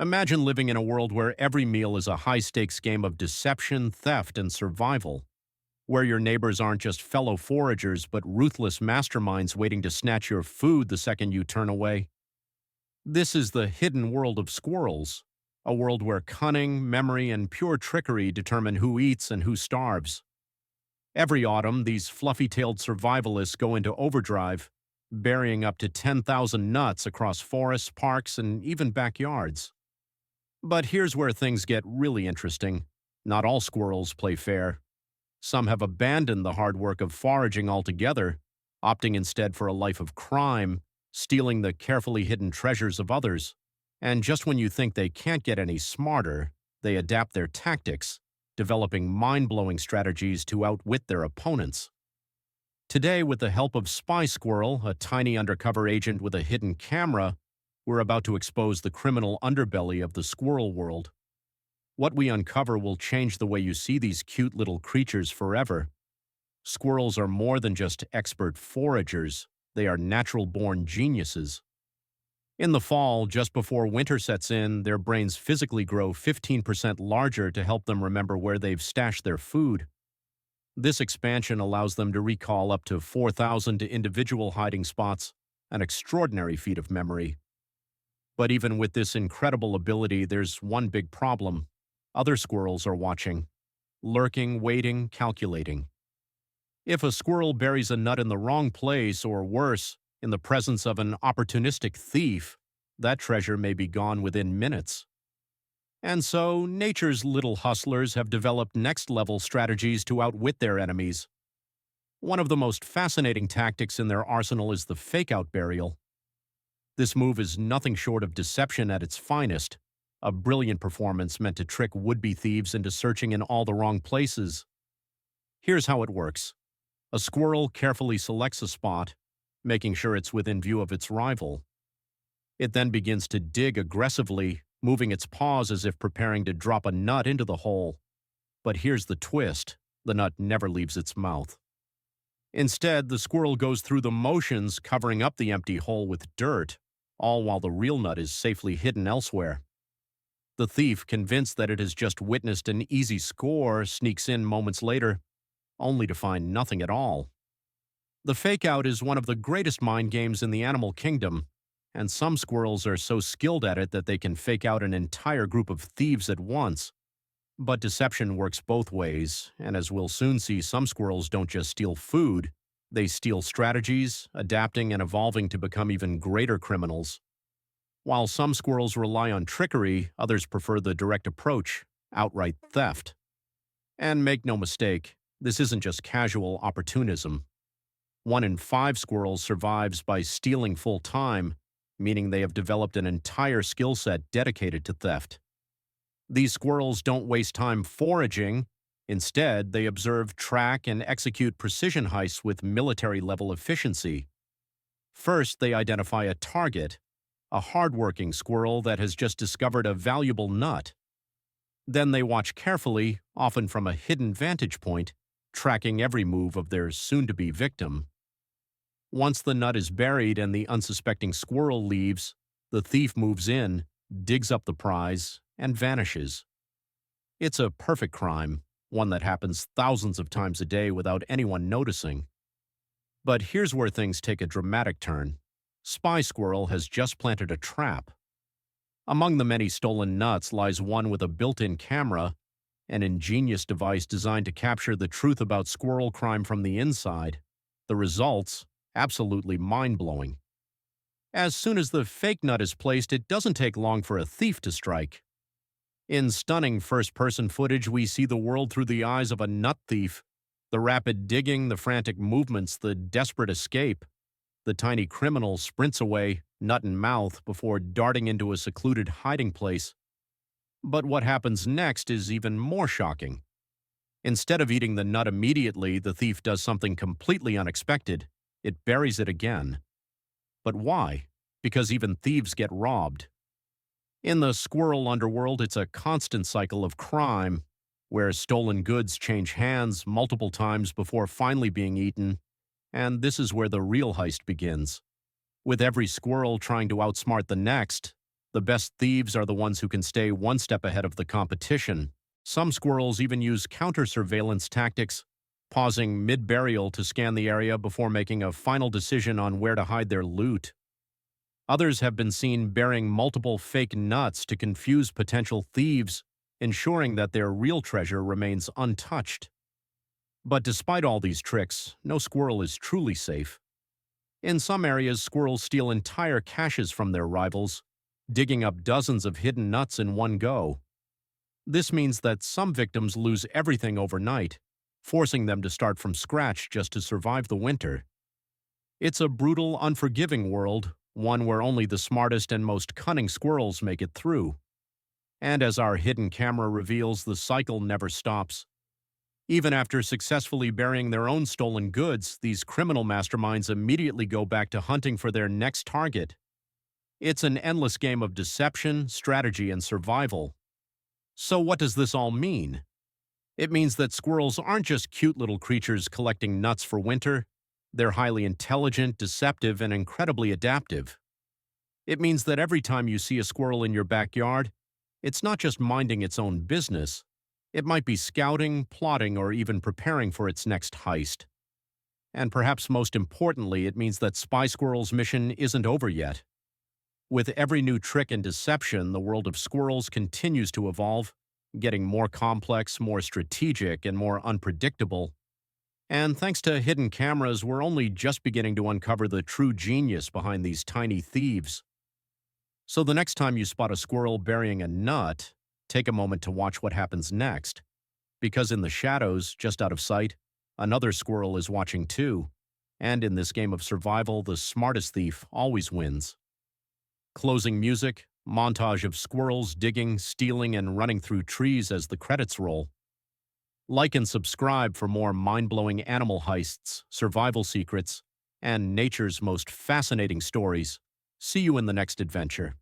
Imagine living in a world where every meal is a high-stakes game of deception, theft, and survival, where your neighbors aren't just fellow foragers but ruthless masterminds waiting to snatch your food the second you turn away. This is the hidden world of squirrels, a world where cunning, memory, and pure trickery determine who eats and who starves. Every autumn, these fluffy-tailed survivalists go into overdrive, burying up to 10,000 nuts across forests, parks, and even backyards. But here's where things get really interesting. Not all squirrels play fair. Some have abandoned the hard work of foraging altogether, opting instead for a life of crime, stealing the carefully hidden treasures of others. And just when you think they can't get any smarter, they adapt their tactics, developing mind-blowing strategies to outwit their opponents. Today, with the help of Spy Squirrel, a tiny undercover agent with a hidden camera, we're about to expose the criminal underbelly of the squirrel world. What we uncover will change the way you see these cute little creatures forever. Squirrels are more than just expert foragers, they are natural-born geniuses. In the fall, just before winter sets in, their brains physically grow 15% larger to help them remember where they've stashed their food. This expansion allows them to recall up to 4,000 individual hiding spots, an extraordinary feat of memory. But even with this incredible ability, there's one big problem. Other squirrels are watching, lurking, waiting, calculating. If a squirrel buries a nut in the wrong place, or worse, in the presence of an opportunistic thief, that treasure may be gone within minutes. And so, nature's little hustlers have developed next-level strategies to outwit their enemies. One of the most fascinating tactics in their arsenal is the fake-out burial. This move is nothing short of deception at its finest, a brilliant performance meant to trick would-be thieves into searching in all the wrong places. Here's how it works. A squirrel carefully selects a spot, making sure it's within view of its rival. It then begins to dig aggressively, moving its paws as if preparing to drop a nut into the hole. But here's the twist. The nut never leaves its mouth. Instead, the squirrel goes through the motions, covering up the empty hole with dirt, all while the real nut is safely hidden elsewhere. The thief, convinced that it has just witnessed an easy score, sneaks in moments later, only to find nothing at all. The fake-out is one of the greatest mind games in the animal kingdom, and some squirrels are so skilled at it that they can fake out an entire group of thieves at once. But deception works both ways, and as we'll soon see, some squirrels don't just steal food, they steal strategies, adapting and evolving to become even greater criminals. While some squirrels rely on trickery, others prefer the direct approach, outright theft. And make no mistake, this isn't just casual opportunism. 1 in 5 squirrels survives by stealing full-time, meaning they have developed an entire skill set dedicated to theft. These squirrels don't waste time foraging. Instead, they observe, track, and execute precision heists with military-level efficiency. First, they identify a target, a hard-working squirrel that has just discovered a valuable nut. Then they watch carefully, often from a hidden vantage point, tracking every move of their soon-to-be victim. Once the nut is buried and the unsuspecting squirrel leaves, the thief moves in, digs up the prize, and vanishes. It's a perfect crime, one that happens thousands of times a day without anyone noticing. But here's where things take a dramatic turn. Spy Squirrel has just planted a trap. Among the many stolen nuts lies one with a built-in camera, an ingenious device designed to capture the truth about squirrel crime from the inside. The results? Absolutely mind-blowing. As soon as the fake nut is placed, it doesn't take long for a thief to strike. In stunning first-person footage, we see the world through the eyes of a nut thief. The rapid digging, the frantic movements, the desperate escape. The tiny criminal sprints away, nut in mouth, before darting into a secluded hiding place. But what happens next is even more shocking. Instead of eating the nut immediately, the thief does something completely unexpected. It buries it again. But why? Because even thieves get robbed. In the squirrel underworld, it's a constant cycle of crime, where stolen goods change hands multiple times before finally being eaten, and this is where the real heist begins. With every squirrel trying to outsmart the next, The best thieves are the ones who can stay one step ahead of the competition. Some squirrels even use counter-surveillance tactics, pausing mid-burial to scan the area before making a final decision on where to hide their loot. Others have been seen burying multiple fake nuts to confuse potential thieves, ensuring that their real treasure remains untouched. But despite all these tricks, no squirrel is truly safe. In some areas, squirrels steal entire caches from their rivals, digging up dozens of hidden nuts in one go. This means that some victims lose everything overnight, forcing them to start from scratch just to survive the winter. It's a brutal, unforgiving world, one where only the smartest and most cunning squirrels make it through. And as our hidden camera reveals, the cycle never stops. Even after successfully burying their own stolen goods, these criminal masterminds immediately go back to hunting for their next target. It's an endless game of deception, strategy, and survival. So what does this all mean? It means that squirrels aren't just cute little creatures collecting nuts for winter. They're highly intelligent, deceptive, and incredibly adaptive. It means that every time you see a squirrel in your backyard, it's not just minding its own business. It might be scouting, plotting, or even preparing for its next heist. And perhaps most importantly, it means that Spy Squirrel's mission isn't over yet. With every new trick and deception, the world of squirrels continues to evolve, getting more complex, more strategic, and more unpredictable. And thanks to hidden cameras, we're only just beginning to uncover the true genius behind these tiny thieves. So the next time you spot a squirrel burying a nut, take a moment to watch what happens next. Because in the shadows, just out of sight, another squirrel is watching too. And in this game of survival, the smartest thief always wins. Closing music, montage of squirrels digging, stealing, and running through trees as the credits roll. Like and subscribe for more mind-blowing animal heists, survival secrets, and nature's most fascinating stories. See you in the next adventure.